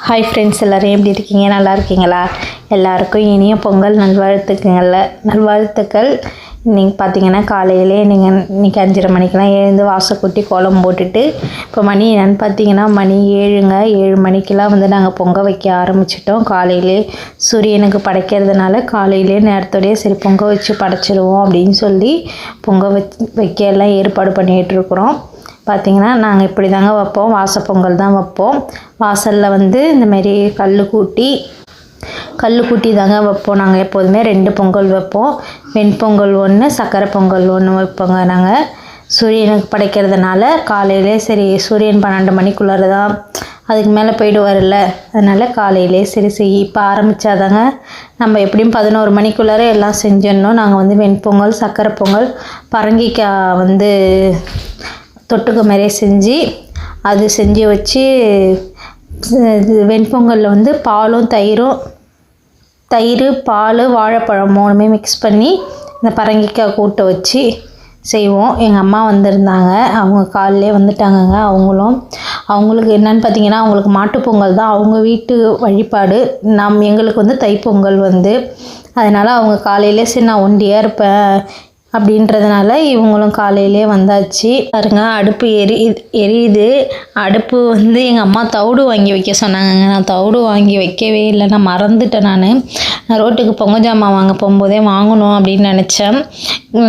Hi friends, எல்லோரும் எப்படி இருக்கீங்க? நல்லா இருக்கீங்களா? எல்லாருக்கும் இனிய பொங்கல் நல்வாழ்த்துக்கள். இன்றைக்கி பார்த்தீங்கன்னா காலையிலே இன்றைக்கி 5:30 மணிக்கெலாம் எழுந்து வாசல் கூட்டி கோலம் போட்டுட்டு, இப்போ மணி என்னென்னு பார்த்தீங்கன்னா மணி 7 மணிக்கெலாம் நாங்கள் பொங்கல் வைக்க ஆரம்பிச்சிட்டோம். காலையிலே சூரியனுக்கு படைக்கிறதுனால காலையிலே நேரத்தோடையே சரி பொங்கல் வச்சு படைச்சிடுவோம் அப்படின்னு சொல்லி பொங்கல் வைக்க எல்லாம் ஏற்பாடு பண்ணிகிட்ருக்குறோம். பார்த்திங்கன்னா நாங்கள் இப்படி தாங்க வைப்போம். வாசப்பொங்கல் தான் வைப்போம். வாசலில் இந்தமாரி கல் கூட்டி தாங்க வைப்போம். நாங்கள் எப்போதுமே 2 பொங்கல் வைப்போம். வெண்பொங்கல் 1, சக்கரை பொங்கல் 1 வைப்போங்க. நாங்கள் சூரியனுக்கு படைக்கிறதுனால காலையிலே சரி சூரியன் 12 மணிக்குள்ளார தான், அதுக்கு மேலே போயிடுவார்ல, அதனால் காலையிலே சரி இப்போ ஆரம்பித்தாதாங்க நம்ம எப்படியும் 11 மணிக்குள்ளார எல்லாம் செஞ்சிடணும். நாங்கள் வெண்பொங்கல், சக்கரை பொங்கல், பரங்கிக்காய் தொட்டுக்க மாதிரியே செஞ்சு அது செஞ்சு வச்சு, வெண்பொங்கலில் பாலும் தயிர் பால் வாழைப்பழம் 3மே மிக்ஸ் பண்ணி இந்த பரங்கிக்காய் கூட்டை வச்சு செய்வோம். எங்கள் அம்மா வந்திருந்தாங்க, அவங்க காலையிலே வந்துட்டாங்கங்க. அவங்களுக்கு என்னன்னு பார்த்தீங்கன்னா அவங்களுக்கு மாட்டுப்பொங்கல் தான் அவங்க வீட்டு வழிபாடு. எங்களுக்கு தைப்பொங்கல் அதனால் அவங்க காலையிலே சரி நான் ஒண்டியாக இருப்பேன் அப்படின்றதுனால இவங்களும் காலையிலே வந்தாச்சு. பாருங்க, அடுப்பு எரியுது. அடுப்பு எங்கள் அம்மா தவிடு வாங்கி வைக்க சொன்னாங்கங்க. நான் தவிடு வாங்கி வைக்கவே இல்லை, நான் மறந்துட்டேன். நான் ரோட்டுக்கு பொங்கல் ஜாமான் வாங்க போகும்போதே வாங்கணும் அப்படின்னு நினச்சேன்.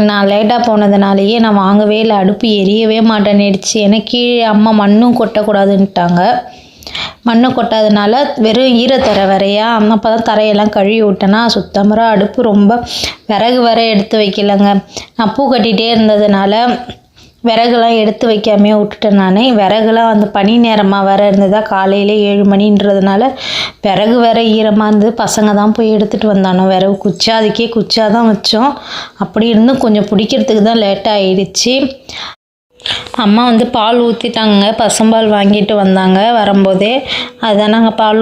நான் லேட்டாக போனதுனாலேயே நான் வாங்கவே இல்லை. அடுப்பு எரியவே மாட்டேன்னுடுச்சு. ஏன்னா கீழே அம்மா மண்ணும் கொட்டக்கூடாதுன்ட்டாங்க. மண்ணை கொட்டாதனால வெறும் ஈரத்தரை வரையா, அப்போ தான் தரையெல்லாம் கழுவி விட்டேன்னா சுத்தமாக அடுப்பு ரொம்ப விறகு வர எடுத்து வைக்கலைங்க. நான் பூ கட்டிகிட்டே இருந்ததுனால விறகுலாம் எடுத்து வைக்காமே விட்டுட்டேன். நான் விறகுலாம் பனி நேரமாக வேறு இருந்ததா, காலையிலே 7 மணின்றதுனால விறகு வேறு ஈரமாக இருந்தது. பசங்க தான் போய் எடுத்துகிட்டு வந்தானோ விறகு குச்சா, அதுக்கே குச்சா தான் வச்சோம். அப்படி இருந்தும் கொஞ்சம் பிடிக்கிறதுக்கு தான் லேட்டாக ஆயிடுச்சு. அம்மா பால் ஊற்றிட்டாங்க, பசும்பால் வாங்கிட்டு வந்தாங்க வரும்போதே. அதுதான் நாங்கள் பால்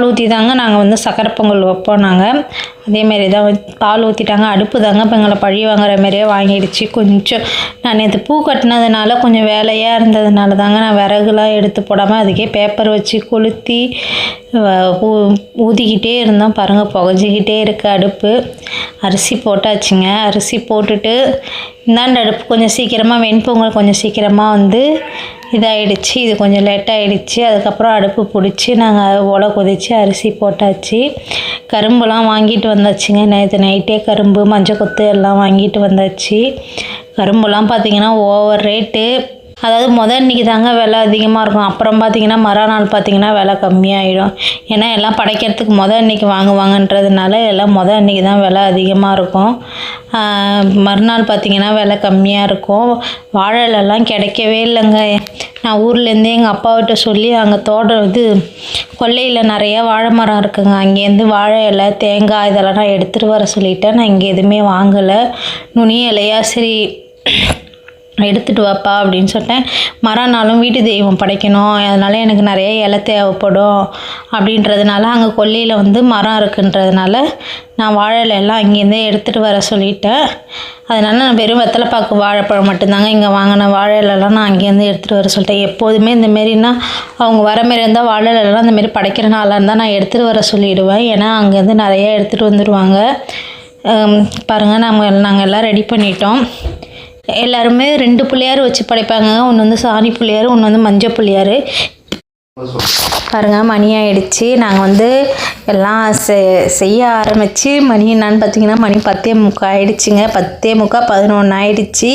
ஊற்றி தாங்க நாங்கள் சக்கரை பொங்கல் வைப்போம். நாங்கள் அதேமாரி தான் பால் ஊற்றிட்டாங்க. அடுப்பு தாங்க இப்போ எங்களை பழி வாங்குற மாதிரியே வாங்கிடுச்சு. கொஞ்சம் நான் நேற்று பூ கட்டினதுனால கொஞ்சம் வேலையாக இருந்ததுனால தாங்க நான் விறகுலாம் எடுத்து போடாமல் அதுக்கே பேப்பர் வச்சு கொளுத்தி ஊதிக்கிட்டே இருந்தோம். பாருங்கள், புகஞ்சிக்கிட்டே இருக்குது அடுப்பு. அரிசி போட்டாச்சுங்க. அரிசி போட்டுட்டு இந்தாண்ட அடுப்பு கொஞ்சம் சீக்கிரமாக, வெண்பொங்கல் கொஞ்சம் சீக்கிரமாக இதாகிடுச்சு. இது கொஞ்சம் லேட்டாகிடுச்சு. அதுக்கப்புறம் அடுப்பு பிடிச்சி நாங்கள் ஒலை கொதித்து அரிசி போட்டாச்சு. கரும்புலாம் வாங்கிட்டு வந்தாச்சுங்க. நேற்று நைட்டே கரும்பு, மஞ்சள் கொத்து எல்லாம் வாங்கிட்டு வந்தாச்சு. கரும்புலாம் பார்த்திங்கன்னா ஓவர் ரேட்டு. அதாவது இன்றைக்கி தாங்க விலை அதிகமாக இருக்கும். அப்புறம் பார்த்திங்கன்னா மறுநாள் பார்த்திங்கன்னா விலை கம்மியாகிடும். ஏன்னா எல்லாம் படைக்கிறதுக்கு இன்றைக்கி வாங்குவாங்கன்றதுனால எல்லாம் இன்றைக்கி தான் விலை அதிகமாக இருக்கும். மறுநாள் பார்த்திங்கன்னா விலை கம்மியாக இருக்கும். வாழை இலைலாம் கிடைக்கவே இல்லைங்க. நான் ஊர்லேருந்தே எங்கள் அப்பாவிட்ட சொல்லி அங்கே கொல்லையில் நிறையா வாழை மரம் இருக்குங்க. அங்கேருந்து வாழை இலை, தேங்காய் இதெல்லாம் நான் எடுத்துகிட்டு வர சொல்லிவிட்டேன். நான் இங்கே எதுவுமே வாங்கலை. நுனி இலையா சரி எடுத்துகிட்டு வாப்பா அப்படின்னு சொல்லிட்டேன். மறுநாளும் வீட்டு தெய்வம் படைக்கணும், அதனால் எனக்கு நிறைய இலை தேவைப்படும் அப்படின்றதுனால அங்கே கொல்லையில் மரம் இருக்குன்றதுனால நான் வாழை இலையெல்லாம் அங்கேருந்தே எடுத்துகிட்டு வர சொல்லிட்டேன். அதனால் நான் வெறும் வெத்தலைப்பாக்கு வாழைப்பழம் மட்டும்தாங்க இங்கே வாங்கின. வாழை இலைலாம் நான் அங்கேருந்து எடுத்துகிட்டு வர சொல்லிட்டேன். எப்போதுமே இந்தமாரினா அவங்க வர மாரி இருந்தால் வாழை இலைலாம் இந்தமாரி படைக்கிற நாளாக இருந்தால் நான் எடுத்துகிட்டு வர சொல்லிவிடுவேன். ஏன்னா அங்கேருந்து நிறையா எடுத்துகிட்டு வந்துடுவாங்க. பாருங்கள், நாங்கள் எல்லாம் ரெடி பண்ணிட்டோம். எல்லாருமே 2 பிள்ளையார் வச்சு படைப்பாங்க. ஒன்று சாணி பிள்ளையார், ஒன்று மஞ்சள் பிள்ளையார். பாருங்கள், மணி ஆகிடுச்சு. நாங்கள் எல்லாம் செய்ய ஆரம்பித்து மணி என்னான்னு பார்த்தீங்கன்னா மணி 10:45 ஆகிடுச்சிங்க. 10:45 11 ஆகிடுச்சு.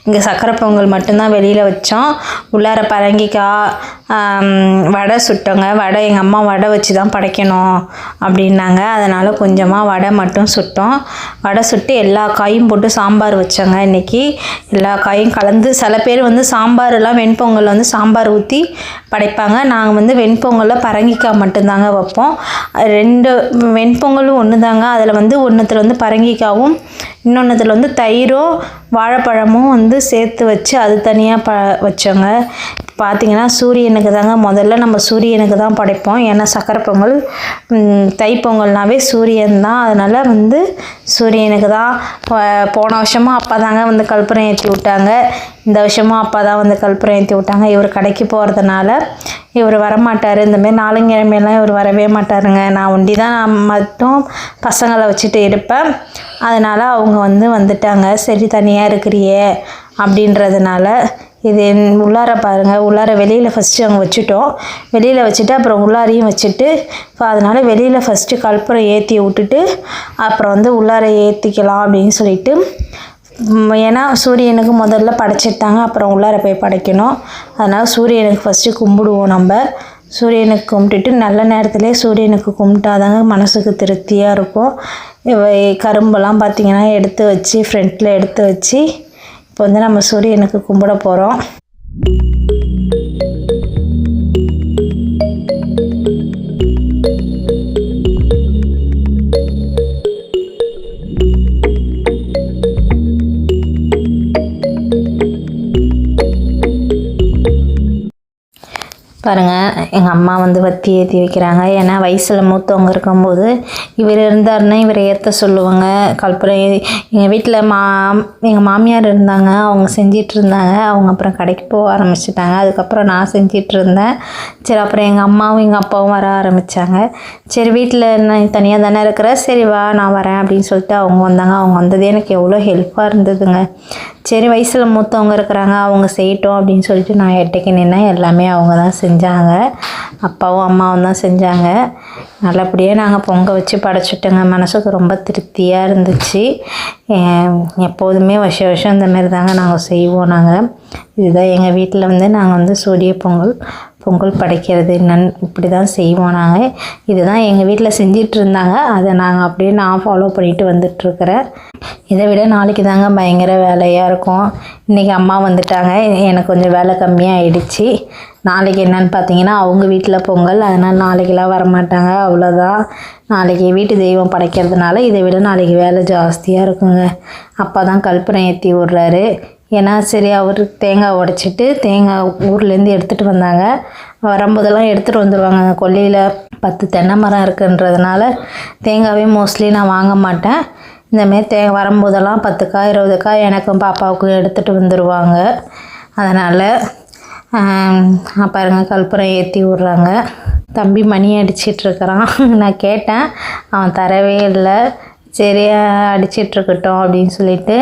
இங்கே சக்கரை பொங்கல் மட்டும்தான் வெளியில் வச்சோம். உள்ளார பரங்கிக்காய் வடை சுட்டோங்க. வடை எங்கள் அம்மா வடை வச்சு தான் படைக்கணும் அப்படின்னாங்க. அதனால் கொஞ்சமாக வடை மட்டும் சுட்டோம். வடை சுட்டு எல்லா காயும் போட்டு சாம்பார் வச்சோங்க. இன்றைக்கி எல்லா காயும் கலந்து, சில பேர் சாம்பாரெல்லாம் வெண்பொங்கல் சாம்பார் ஊற்றி படைப்பாங்க. நாங்கள் வெண்பொங்கலில் பரங்கிக்காய் மட்டும்தாங்க வைப்போம். 2 வெண்பொங்கலும் ஒன்று தாங்க. அதில் ஒன்றுத்தில் பரங்கிக்காவும், இன்னொன்றுத்தில் தயிரும் வாழைப்பழமும் சேர்த்து வச்சு அது தனியாக வச்சோங்க. பார்த்திங்கன்னா சூரியனுக்கு தாங்க முதல்ல நம்ம சூரியனுக்கு தான் படைப்போம். ஏன்னா சக்கரை பொங்கல், தைப்பொங்கல்னாவே சூரியன் தான். அதனால் சூரியனுக்கு தான். போன வருஷமும் அப்பா தாங்க கற்பூரம் ஏற்றி விட்டாங்க. இந்த வருஷமும் அப்பா தான் கற்பூரம் ஏற்றி விட்டாங்க. இவர் கடைக்கு போகிறதுனால இவர் வரமாட்டார், இந்தமாரி நாளுங்கிழமையெல்லாம் இவர் வரவே மாட்டாருங்க. நான் ஒண்டி தான் மட்டும் பசங்களை வச்சுட்டு இருப்பேன். அதனால் அவங்க வந்துட்டாங்க. சரி தனியாக இருக்கிறியே அப்படின்றதுனால இது உள்ளார பாருங்கள். உள்ளார வெளியில் ஃபஸ்ட்டு அங்கே வச்சுட்டோம். வெளியில் வச்சுட்டு அப்புறம் உள்ளாரையும் வச்சுட்டு அதனால் வெளியில் ஃபஸ்ட்டு கற்பூரம் ஏற்றி விட்டுட்டு அப்புறம் உள்ளார ஏற்றிக்கலாம் அப்படின்னு சொல்லிட்டு, ஏன்னா சூரியனுக்கு முதல்ல படைச்சிட்டாங்க, அப்புறம் உள்ளார போய் படைக்கணும். அதனால் சூரியனுக்கு ஃபஸ்ட்டு கும்பிடுவோம். நம்ம சூரியனுக்கு கும்பிட்டுட்டு நல்ல நேரத்துலேயே சூரியனுக்கு கும்பிட்டாதாங்க மனசுக்கு திருப்தியாக இருக்கும். கரும்பெல்லாம் பார்த்திங்கன்னா எடுத்து வச்சு ஃப்ரண்ட்டில் எடுத்து வச்சு இப்போ நம்ம சூரியனுக்கு கும்பிட போகிறோம். பாருங்கள், எங்கள் அம்மா வத்தி ஏற்றி வைக்கிறாங்க. ஏன்னா வயசில் மூத்தவங்க இருக்கும்போது இவர் இருந்தாருன்னா இவரை ஏற்ற சொல்லுவாங்க. கற்பூரம் எங்கள் வீட்டில் எங்கள் மாமியார் இருந்தாங்க, அவங்க செஞ்சிட்ருந்தாங்க. அவங்க அப்புறம் கடைக்கு போக ஆரம்பிச்சிட்டாங்க. அதுக்கப்புறம் நான் செஞ்சிட்ருந்தேன். சரி, அப்புறம் எங்கள் அம்மாவும் எங்கள் அப்பாவும் வர ஆரம்பித்தாங்க. சரி, வீட்டில் நான் தனியாக தானே இருக்கிறேன், சரி வா நான் வரேன் அப்படின்னு சொல்லிட்டு அவங்க வந்தாங்க. அவங்க வந்தது எனக்கு எவ்வளோ ஹெல்ப்பாக இருந்ததுங்க. சரி, வயசில் மூத்தவங்க இருக்கிறாங்க, அவங்க செய்யட்டும் அப்படின்னு சொல்லிட்டு நான் எட்டைக்கு நின்னேன். எல்லாமே அவங்க தான் செஞ்சாங்க. அப்பாவும் அம்மாவும் தான் செஞ்சாங்க. நல்லபடியாக நாங்கள் பொங்க வச்சு படைச்சிட்டோங்க. மனசுக்கு ரொம்ப திருப்தியாக இருந்துச்சு. எப்போதுமே வருஷம் இந்தமாரி தாங்க நாங்கள் செய்வோம். இதுதான் எங்கள் வீட்டில் நாங்கள் சூரிய பொங்கல் படைக்கிறது இப்படி தான் செய்வோம். நாங்கள் இதுதான் எங்கள் வீட்டில் செஞ்சிட்டு இருந்தாங்க. அதை நாங்கள் அப்படியே நான் ஃபாலோ பண்ணிட்டு வந்துட்டுருக்கிறேன். இதை விட நாளைக்கு தாங்க பயங்கர வேலையாக இருக்கும். இன்றைக்கி அம்மா வந்துட்டாங்க, எனக்கு கொஞ்சம் வேலை கம்மியாக ஆயிடுச்சு. நாளைக்கு என்னன்னு பார்த்தீங்கன்னா அவங்க வீட்டில் பொங்கல், அதனால் நாளைக்கெல்லாம் வரமாட்டாங்க. அவ்வளோதான். நாளைக்கு வீட்டு தெய்வம் படைக்கிறதுனால இதை விட நாளைக்கு வேலை ஜாஸ்தியாக இருக்குங்க. அப்பா தான் கற்பூரம் ஏற்றி விட்றாரு. ஏன்னா சரி, அவர் தேங்காய் உடைச்சிட்டு தேங்காய் ஊர்லேருந்து எடுத்துகிட்டு வந்தாங்க. வரும்போதெல்லாம் எடுத்துகிட்டு வந்துடுவாங்க. கொல்லையில் 10 தென்னை மரம் இருக்குன்றதுனால தேங்காவே மோஸ்ட்லி நான் வாங்க மாட்டேன். இந்தமாரி வரும்போதெல்லாம் 10 காய் 20 காய் எனக்கும் பாப்பாவுக்கும் எடுத்துகிட்டு வந்துடுவாங்க. அதனால் பாருங்கள், கற்பூரம் ஏற்றி விட்றாங்க. தம்பி மணி அடிச்சிட்ருக்கிறான். நான் கேட்டேன், அவன் தரவே இல்லை. சரி, அடிச்சிட்ருக்கட்டும் அப்படின்னு சொல்லிட்டு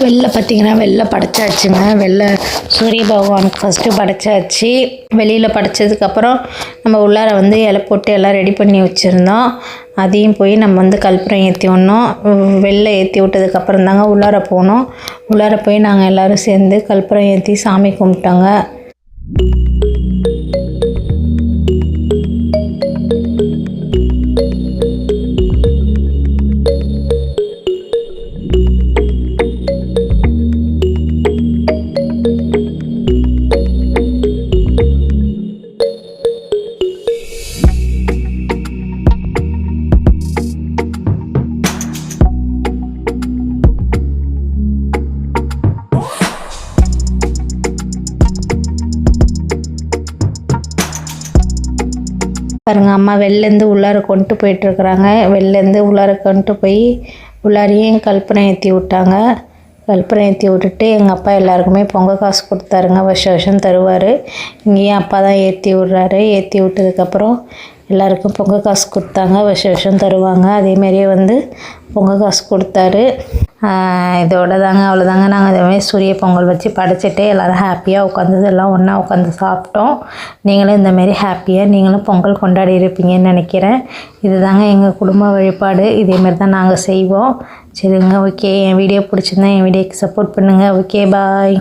வெளில பார்த்திங்கன்னா வெளில படைச்சாச்சுங்க. வெளில சூரிய பகவானுக்கு ஃபஸ்ட்டு படைச்சாச்சு. வெளியில் படைச்சதுக்கப்புறம் நம்ம உள்ளார இலை போட்டு எல்லாம் ரெடி பண்ணி வச்சுருந்தோம். அதையும் போய் நம்ம கற்பூரம் ஏற்றி விடணும். வெளில ஏற்றி விட்டதுக்கப்புறம் தாங்க உள்ளார போனோம். உள்ளார போய் நாங்கள் எல்லோரும் சேர்ந்து கற்பூரம் ஏற்றி சாமி கும்பிட்டோங்க. பாருங்க, அம்மா வெளிலேருந்து உள்ளார கொண்டு போயிட்டுருக்குறாங்க. வெளிலேருந்து உள்ளார கொண்டு போய் உள்ளாரையும் கற்பூரம் ஏற்றி விட்டாங்க. கற்பூரம் ஏற்றி விட்டுட்டு எங்கள் அப்பா எல்லாருக்குமே பொங்கல் காசு கொடுத்தாருங்க. வருஷம் தருவார். இங்கேயும் அப்பா தான் ஏற்றி விட்றாரு. ஏற்றி விட்டதுக்கப்புறம் எல்லாருக்கும் பொங்கல் காசு கொடுத்தாங்க. வருஷம் தருவாங்க. அதேமாரியே பொங்கல் காசு கொடுத்தாரு. இதோட தாங்க அவ்வளோதாங்க. நாங்கள் இதேமாதிரி சூரிய பொங்கல் வச்சு படைச்சிட்டு எல்லோரும் ஹாப்பியாக உட்காந்து எல்லாம் ஒன்றா உட்காந்து சாப்பிட்டோம். நீங்களும் இந்தமாரி ஹாப்பியாக நீங்களும் பொங்கல் கொண்டாடி இருப்பீங்கன்னு நினைக்கிறேன். இது தாங்க எங்கள் குடும்ப வழிபாடு. இதேமாரி தான் நாங்கள் செய்வோம். சரிங்க, ஓகே. என் வீடியோ பிடிச்சிருந்தா என் வீடியோக்கு சப்போர்ட் பண்ணுங்கள். ஓகே, பாய்.